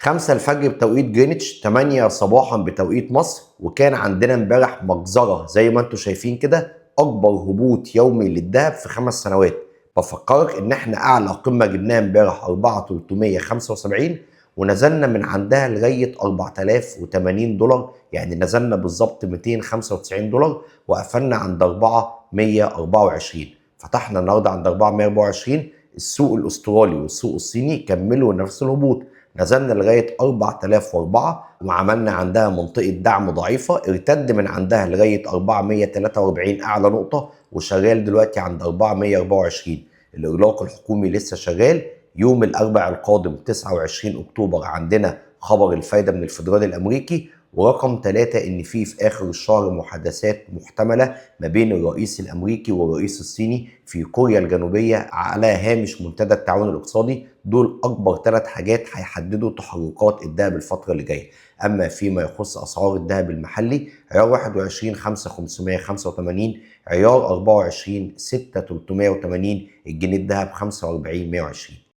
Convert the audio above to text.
5 الفجر بتوقيت جرينتش، 8 صباحا بتوقيت مصر. وكان عندنا امبارح مجزرة زي ما انتم شايفين كده، اكبر هبوط يومي للذهب في 5 سنوات. بفكرك ان احنا اعلى قمة جبناها امبارح 4375، ونزلنا من عندها لغاية 4080 دولار، يعني نزلنا بالظبط 295 دولار، وقفلنا عند 4124. فتحنا النهارده عند 4124. السوق الاسترالي والسوق الصيني كملوا نفس الهبوط، نزلنا لغايه 4004 وعملنا عندها منطقه دعم ضعيفه، ارتد من عندها لغايه 443 اعلى نقطه، وشغال دلوقتي عند 424. الاغلاق الحكومي لسه شغال. يوم الاربعاء القادم 29 اكتوبر عندنا خبر الفايده من الفدرالي الامريكي. ورقم 3 ان في اخر الشهر محادثات محتمله ما بين الرئيس الامريكي والرئيس الصيني في كوريا الجنوبيه على هامش منتدى التعاون الاقتصادي. دول اكبر 3 حاجات هيحددوا تحركات الذهب الفتره اللي جايه. اما فيما يخص اسعار الذهب المحلي، عيار 21 5 585، عيار 24 6 380، الجنيه الذهب 45 120.